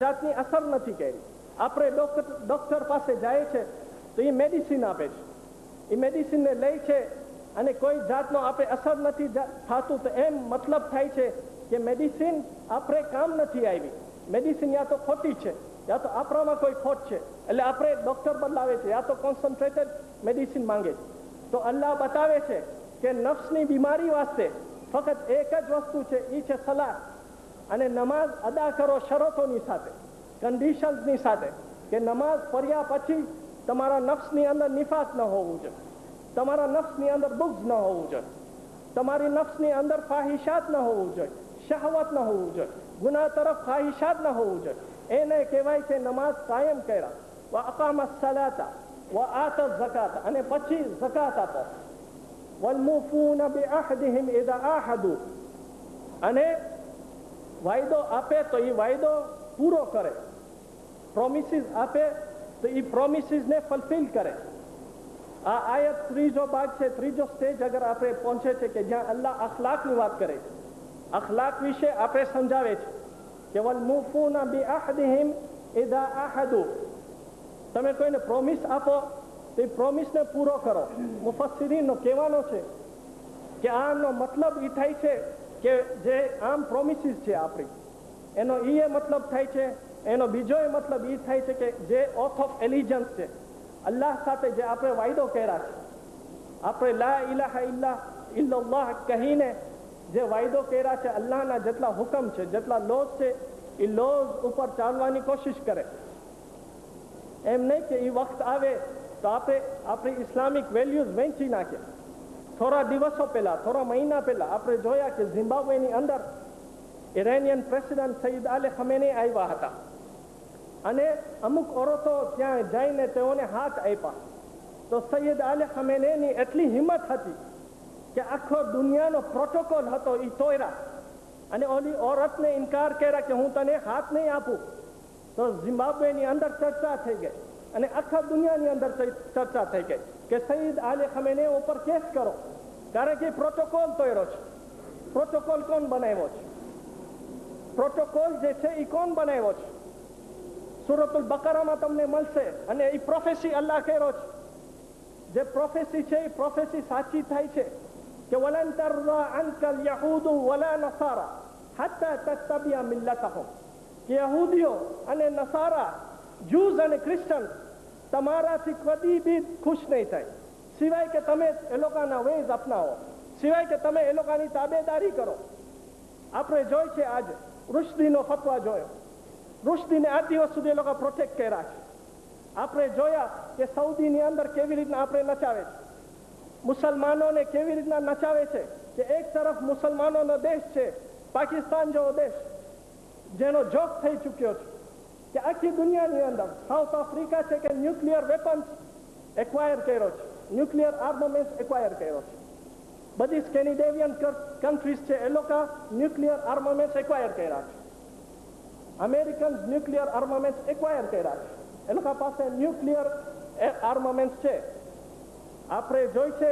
જાતની અસર નથી કરી. આપણે ડોક્ટર પાસે જાય છે તો એ મેડિસિન આપે છે, એ મેડિસિનને લે છે અને કોઈ જાતનો આપણે અસર નથી થતું તો એમ મતલબ થાય છે કે મેડિસિન આપણે કામ નથી આવી, મેડિસિન યા તો ખોટી છે યા તો આપણામાં કોઈ ખોટ છે, એટલે આપણે ડોક્ટર બદલાવે છે યા તો કોન્સન્ટ્રેટેડ મેડિસિન માંગે છે. તો અલ્લાહ બતાવે છે કે નફ્સની બીમારી વાસ્તે ફક્ત એક જ વસ્તુ છે, એ છે સલાહ. અને નમાઝ અદા કરો શરતોની સાથે, કન્ડિશન્સની સાથે, કે નમાઝ પઢ્યા પછી તમારા નફ્સની અંદર નિફાક ન હોવું જોઈએ, તમારા નફ્સની અંદર બુગ્ઝ ન હોવું જોઈએ, તમારી નફ્સની અંદર ફાહિશાત ન હોવું જોઈએ, શહવત ન હોવું જોઈએ, ગુનાહ તરફ ફાહિશાત ન હોવું જોઈએ. એને કહેવાય છે નમાઝ કાયમ કર્યા. વ અકામસ સલાતા વ આત ઝકાત, અને પછી ઝકાત આપો. વલમુફૂન બિઅહદિહિમ ઇઝા આહદુ, અને વાયદો આપે તો એ વાયદો પૂરો કરે, પ્રોમિસીસ આપે તો એ પ્રોમિસીસને ફુલફિલ કરે. આ આયત ત્રીજો ભાગ છે, ત્રીજો સ્ટેજ અગર આપણે પહોંચે છે કે જ્યાં અલ્લાહ અખલાકની વાત કરે છે. અખલાક વિશે આપણે સમજાવે છે કે વલમુફૂન બિઅહદિહિમ ઇઝા આહદુ, તમે કોઈને પ્રોમિસ આપો તો એ પ્રોમિસને પૂરો કરો. મુફસ્સિરીનનો કહેવાનો છે કે આનો મતલબ એ થાય છે કે જે આમ પ્રોમિસીસ છે આપણી, એનો એ મતલબ થાય છે, એનો બીજો મતલબ એ થાય છે કે જે ઓથ ઓફ એલિજન્સ છે, અલ્લાહ સાથે જે આપણે વાયદો કર્યા છે, આપણે લા ઇલાહા ઇલ્લલ્લાહ કહીને જે વાયદો કર્યા છે, અલ્લાહના જેટલા હુકમ છે, જેટલા લોઝ છે, એ લોઝ ઉપર ચાલવાની કોશિશ કરે. એમ નહીં કે એ વખત આવે તો આપણે આપણી ઇસ્લામિક વેલ્યુઝ વેચી નાખીએ. થોડા દિવસો પહેલા, થોડા મહિના પહેલા આપણે જોયા કે ઝિમ્બાબ્વેની અંદર ઇરાનિયન પ્રેસિડન્ટ સૈયદ આલે ખમેની આવ્યા હતા, અને અમુક ઓરતો ત્યાં જઈને તેઓને હાથ આપ્યા. તો સૈયદ આલે ખમેનીની એટલી હિંમત હતી કે આખો દુનિયાનો પ્રોટોકોલ હતો એ તોડ્યા, અને ઓલી ઓરતને ઇનકાર કર્યા કે હું તને હાથ નહીં આપું. તો ઝિમ્બાબ્વેની અંદર ચર્ચા થઈ ગઈ, અને આખા દુનિયાની અંદર ચર્ચા થઈ ગઈ કે સૈયદ આલે ખમેની ઉપર કેસ કરો, કારણ કે પ્રોટોકોલ તોડ્યો છે. પ્રોટોકોલ કોણ બનાવ્યો છે? પ્રોટોકોલ જે છે એ કોણ બનાવ્યો છે? સૂરતુલ બકરામાં તમને મળશે, અને એ પ્રોફેસી અલ્લાહ કર્યો છે. જે પ્રોફેસી છે એ પ્રોફેસી સાચી થાય છે કે વલન તરઝા અનકલ યહૂદુ વલા નસારા હત્તા તત્તબિયા મિલ્લતહુમ, કે યહૂદીઓ અને નસારા, જ્યુઝ અને ક્રિશ્ચન તમારાથી કદી બી ખુશ નહીં થાય સિવાય કે તમે એ લોકોના વેઝ અપનાવો, સિવાય કે તમે એ લોકોની તાબેદારી કરો. આપણે જોઈ છે આજે રુશ્દીનો ફતવા જોયો, રુશ્દીને આ દિવસ સુધી એ લોકો પ્રોટેક્ટ કર્યા છે. આપણે જોયા કે સૌદીની અંદર કેવી રીતના આપણે નચાવે છે, મુસલમાનોને કેવી રીતના નચાવે છે, કે એક તરફ મુસલમાનોનો દેશ છે પાકિસ્તાન જેવો દેશ, જેનો જોક થઈ ચૂક્યો છે કે આખી દુનિયાની અંદર. સાઉથ આફ્રિકા છે કે ન્યુક્લિયર વેપન્સ એક્વાયર કર્યો છે, ન્યુક્લિયર આર્મમેન્ટ એક્વાયર કર્યો છે. બધી સ્કેન્ડિનેવિયન કન્ટ્રીઝ છે એ લોકો ન્યુક્લિયર આર્મમેન્ટ એક્વાયર કર્યા છે. અમેરિકન્સ ન્યુક્લિયર આર્મમેન્ટ એક્વાયર કર્યા છે, એ લોકો પાસે ન્યુક્લિયર આર્મમેન્ટ છે. આપણે જોઈ છે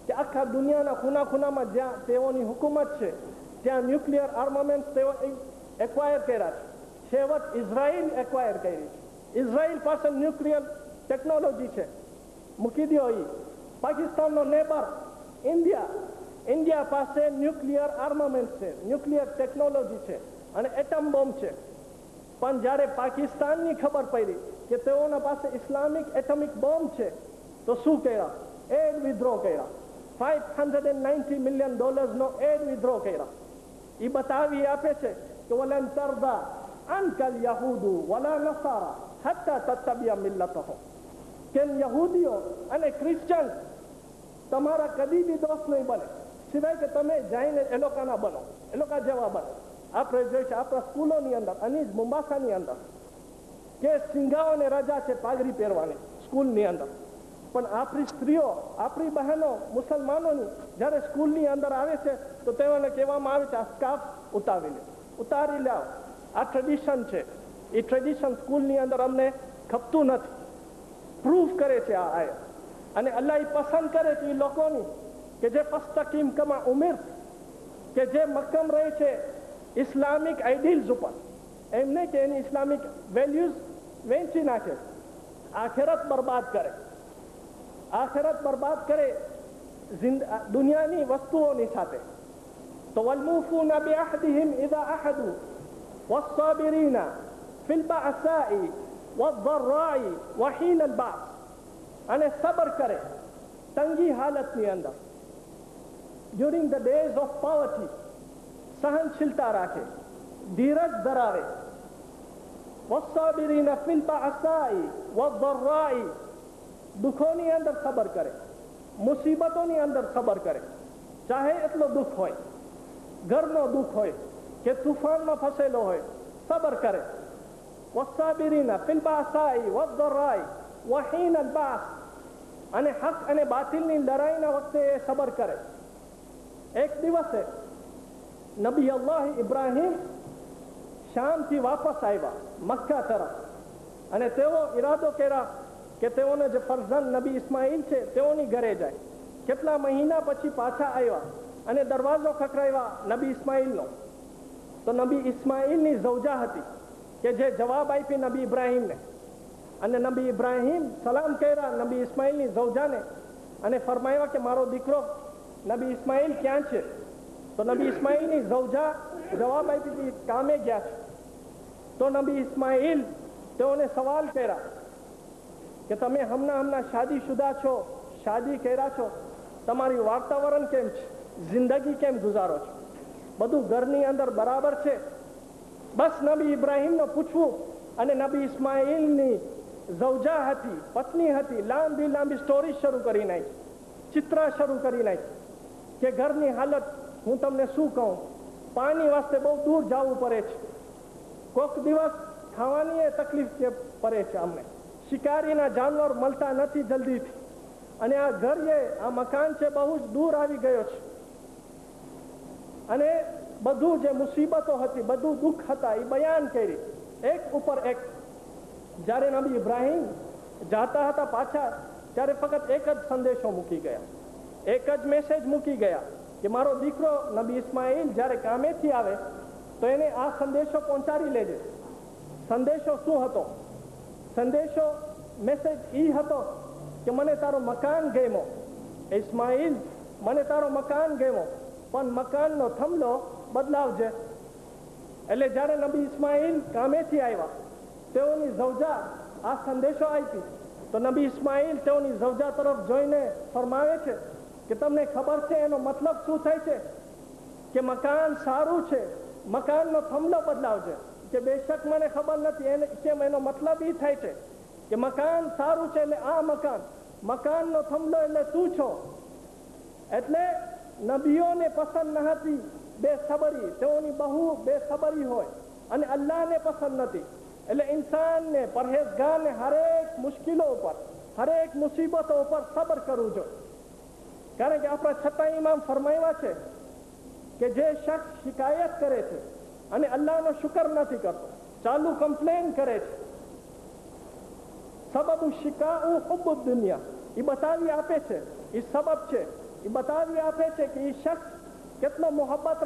કે આખા દુનિયાના ખૂણા ખૂણામાં જ્યાં તેઓની હુકુમત છે ત્યાં ન્યુક્લિયર આર્મમેન્ટ તેઓ એક્વાયર કર્યા છે. છેવટ ઇઝરાયલ એક્વાયર કરી છે. ઇઝરાયલ પાસે ન્યુક્લિયર ટેકનોલોજી છે, મૂકી દો. એ પાકિસ્તાનનો નેબર ઇન્ડિયા પાસે ન્યુક્લિયર આર્મમેન્ટ છે, ન્યુક્લિયર ટેકનોલોજી છે, અને એટમ બોમ્બ છે. પણ જ્યારે પાકિસ્તાનની ખબર પડી કે તેઓના પાસે ઇસ્લામિક એટમિક બોમ્બ છે તો શું કર્યા? એડ વિથડ્રો કર્યા. $590 મિલિયન નો એડ વિથડ્રો કર્યા. એ બતાવી આપે છે કે વલન તરઝા અનકલ યહૂદુ વલા નસારા હત્તા તત્તબિયા મિલ્લતહુમ, કે યહૂદીઓ અને ક્રિશ્ચન તમારા કદી બી દોસ્ત નહીં બને સિવાય કે તમે જઈને એ લોકોના બનો, એ લોકો જેવા બનો. આપણે જોઈ છે આપણા સ્કૂલોની અંદર, અનીજ મુંબાસાની અંદર, કે સિંગાઓને રજા છે પાઘડી પહેરવાની સ્કૂલની અંદર, પણ આપણી સ્ત્રીઓ, આપણી બહેનો મુસલમાનોની જ્યારે સ્કૂલની અંદર આવે છે તો તેઓને કહેવામાં આવે છે આ સ્કાર્ફ ઉતારી લાવ. આ ટ્રેડિશન છે, એ ટ્રેડિશન સ્કૂલની અંદર અમને ખપતું નથી. પ્રૂફ કરે છે આ આયત. અને અલ્લાહ પસંદ કરે છે એ લોકોની કે જે ફસ્તકીમ કમા ઉમિર, કે જે મક્કમ રહે છે ઇસ્લામિક આઈડિયલ્સ ઉપર, એમ નહીં કે એની ઇસ્લામિક વેલ્યુઝ વેચી નાખે, આખેરત બરબાદ કરે, આખેરત બરબાદ કરે દુનિયાની વસ્તુઓની સાથે. તો વલમૂફૂના બિઅહદિહિમ ઇઝા અહદુ વસ્સાબિરીના ફિલ બઅસાઈ વદ્દરાઈ વહીનલ બાસ, અને સબર કરે તંગી હાલતની અંદર, during the days of poverty, સહનશીલતા રાખે, ધીરજ ધરાવે. વસ્સાબિરીના ફિલ બઅસાઈ વદ્દરાઈ, દુઃખોની અંદર સબર કરે, મુસીબતોની અંદર સબર કરે, ચાહે એટલો દુઃખ હોય, ઘરનો દુઃખ હોય કે તુફાનમાં ફસેલો હોય, સબર કરે. વસ્સાબિરીના ફિલ બઅસાઈ વદ્દરાઈ વહીનલ બાસ, અને હક અને બાતિલની લડાઈના વખતે એ સબર કરે. એક દિવસે નબી અલ્લાહ ઇબ્રાહિમ શામથી વાપસ આવ્યા મક્કા તરફ, અને તેઓ ઈરાદો કર્યા કે તેઓને જે ફરઝંદ નબી ઇસ્માઇલ છે તેઓની ઘરે જાય. કેટલા મહિના પછી પાછા આવ્યા અને દરવાજો ખખડાવ્યા નબી ઇસ્માઇલનો. તો નબી ઇસ્માઇલની ઝૌજા હતી કે જે જવાબ આપી નબી ઇબ્રાહિમને, અને નબી ઇબ્રાહિમ સલામ કર્યા નબી ઇસ્માઇલની ઝૌજાને અને ફરમાવ્યા કે મારો દીકરો નબી ઇસ્માઇલ ક્યાં છે? તો નબી ઇસ્માઇલની ઝૌજા જવાબ આપી કામે ગયા છે. તો નબી ઇસ્માઇલ તેઓને સવાલ કર્યા કે તમે હમણાં શાદીશુદા છો, શાદી કર્યા છો, તમારી વાતાવરણ કેમ છે, જિંદગી કેમ ગુજારો છો, બધું ઘરની અંદર બરાબર છે? બસ નબી ઇબ્રાહિમનું પૂછવું, અને નબી ઇસ્માઇલની ઝૌજા હતી, પત્ની હતી, લાંબી લાંબી સ્ટોરી શરૂ કરી નાખી, ચિત્ર શરૂ કરી નાખી કે ઘરની હાલત હું તમને શું કહું, પાણી વાસ્તે બહુ દૂર જવું પડે છે, કોક દિવસ ખાવાની તકલીફ પડે છે, અમને શિકારીના જાનવર મળતા નથી જલ્દીથી, અને આ ઘર આ મકાન છે બહુ જ દૂર આવી ગયો છે, અને બધું જે મુસીબતો હતી, બધું દુઃખ હતા, એ બયાન કરી એક ઉપર એક. જ્યારે નબી ઇબ્રાહિમ જાતા હતા પાછા, ત્યારે ફક્ત એક જ સંદેશો મૂકી ગયા, એક જ મેસેજ મૂકી ગયા કે મારો દીકરો નબી ઇસ્માઇલ જ્યારે કામેથી આવે તો એને આ સંદેશો પહોંચાડી લેજે. સંદેશો શું હતો? સંદેશો મેસેજ એ હતો કે મને તારો મકાન ગમ્યો ઇસ્માઇલ, મને તારો મકાન ગમ્યો, પણ મકાનનો થંભલો બદલાવજે. એટલે જ્યારે નબી ઇસ્માઇલ કામેથી આવ્યા, તેઓની ઝૌજા આ સંદેશો આપી, તો નબી ઇસ્માઇલ તેઓની ઝૌજા તરફ જોઈને ફરમાવે છે કે તમને ખબર છે એનો મતલબ શું થાય છે? કે મકાન સારું છે, મકાનનો થંભલો બદલાવજે. કે બેશક મને ખબર નથી, એને કેમ, એનો મતલબ એ થાય છે કે મકાન સારું છે એટલે આ મકાનનો થંભલો એટલે તું છો. એટલે નબીઓને પસંદ ન હતી બેસબરી, તેઓની બહુ બેસબરી હોય, અને અલ્લાહને પસંદ નથી. એટલે ઇન્સાનને, પરહેજગારને હરેક મુશ્કેલો ઉપર, હરેક મુસીબતો ઉપર સબર કરવું જોઈએ. કારણ કે આપણા છતાં ઇમામ ફરમાવ્યા છે કે જે શખ્સ શિકાયત કરે છે અને અલ્લાહનો શુકર નથી કરતો, ચાલુ કમ્પ્લેન કરે છે, સબબુ શિકાઉ હુબ્બુ દુનિયા, એ બતાવી આપે છે, એ સબબ છે, એ બતાવી આપે છે કે એ શખ્સ કેટલો મોહબ્બત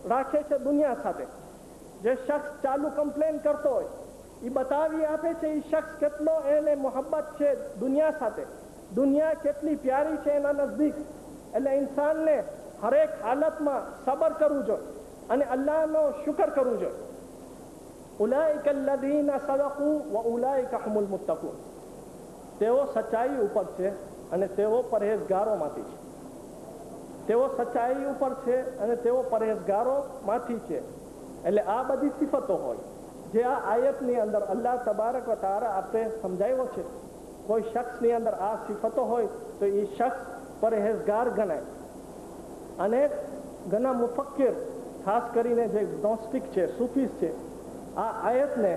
રાખે છે દુનિયા સાથે. જે શખ્સ ચાલુ કમ્પ્લેન કરતો હોય, એ બતાવી આપે છે એ શખ્સ કેટલો એને મોહબ્બત છે દુનિયા સાથે, દુનિયા કેટલી પ્યારી છે એના નજદીક. એટલે ઇન્સાનને હરેક હાલતમાં સબર કરવું જોઈએ અને અલ્લાહનો શુકર કરવું જોઈએ. ઉલાઇકા અલ્લઝીના સદકુ વ ઉલાઇકા હુમુલ મુત્તકૂન, તેઓ સચ્ચાઈ ઉપર છે અને તેઓ પરહેજગારોમાંથી છે. તેઓ સચ્ચાઈ ઉપર છે અને તેઓ પરહેજગારોમાંથી છે. એટલે આ બધી સિફતો હોય જે આ આયતની અંદર અલ્લાહ તબારક વ તઆલા આપણે સમજાવ્યો છે. કોઈ શખ્સની અંદર આ સિફતો હોય તો એ શખ્સ પરહેજગાર ગણાય. અને ઘણા મુફક્કિર, ખાસ કરીને જે ગ્નોસ્ટિક છે, સૂફીસ છે, આ આયતને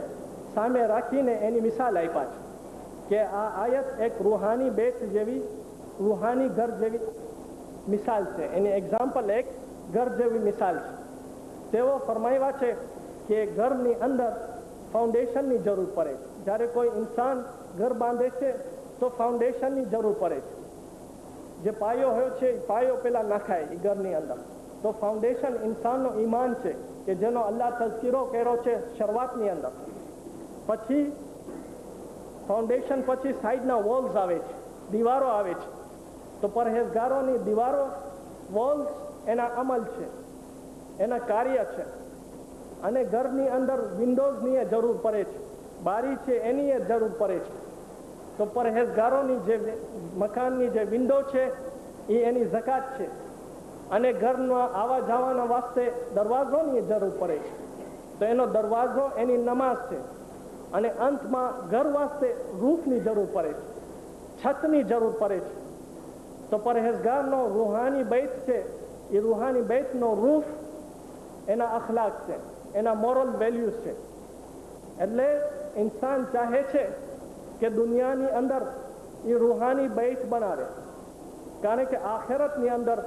સામે રાખીને એની મિસાલ આપ્યા છે કે આ આયત એક રૂહાની બેટ જેવી, રૂહાની ઘર જેવી મિસાલ છે. એની એક્ઝામ્પલ એક ઘર જેવી મિસાલ છે. તેઓ ફરમાવ્યા છે કે ઘરની અંદર ફાઉન્ડેશનની જરૂર પડે છે. જ્યારે કોઈ ઇન્સાન ઘર બાંધે છે તો ફાઉન્ડેશનની જરૂર પડે છે. જે પાયો હોય છે એ પાયો પેલા નાખાય એ ઘરની અંદર, તો ફાઉન્ડેશન ઇન્સાનનો ઈમાન છે કે જેનો અલ્લાહ તઝકીરો કર્યો છે શરૂઆતની અંદર. પછી ફાઉન્ડેશન પછી સાઈડના વોલ્સ આવે છે, દીવારો આવે છે. તો પરહેજગારોની દીવારો વોલ્સ એના અમલ છે, એના કાર્ય છે. અને ઘરની અંદર વિન્ડોઝની જરૂર પડે છે, બારી છે એની જરૂર પડે છે. તો પરહેજગારોની જે મકાનની જે વિન્ડો છે એ એની ઝકાત છે. અને ઘરમાં આવવા જવાના વાસ્તે દરવાજોની જરૂર પડે છે, તો એનો દરવાજો એની નમાઝ છે. અને અંતમાં ઘર વાસ્તે રૂફની જરૂર પડે છે, છતની જરૂર પડે છે. તો પરહેજગારનો રૂહાની બૈત છે, એ રૂહાની બૈતનો રૂફ એના અખલાક છે, એના મોરલ વેલ્યુઝ છે. એટલે ઇન્સાન ચાહે છે કે દુનિયાની અંદર એ રૂહાની બૈત બનાવે, કારણ કે આખિરતની અંદર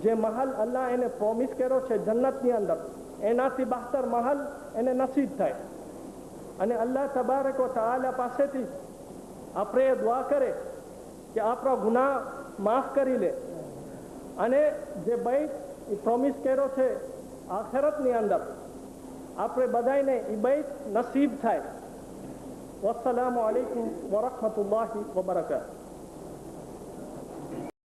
જે મહલ અલ્લાહ એને પ્રોમિસ કર્યો છે જન્નતની અંદર, એનાથી બહેતર મહલ એને નસીબ થાય. અને અલ્લાહ તબારક વ તઆલા પાસેથી આપણે દુઆ કરે કે આપણા ગુનાહ માફ કરી લે, અને જે બૈત એ પ્રોમિસ કર્યો છે આખિરતની અંદર, આપણે બધાને એ બૈત નસીબ થાય. વસ્સલામુ અલૈકુમ વરહમતુલ્લાહિ વબરકાતુહુ.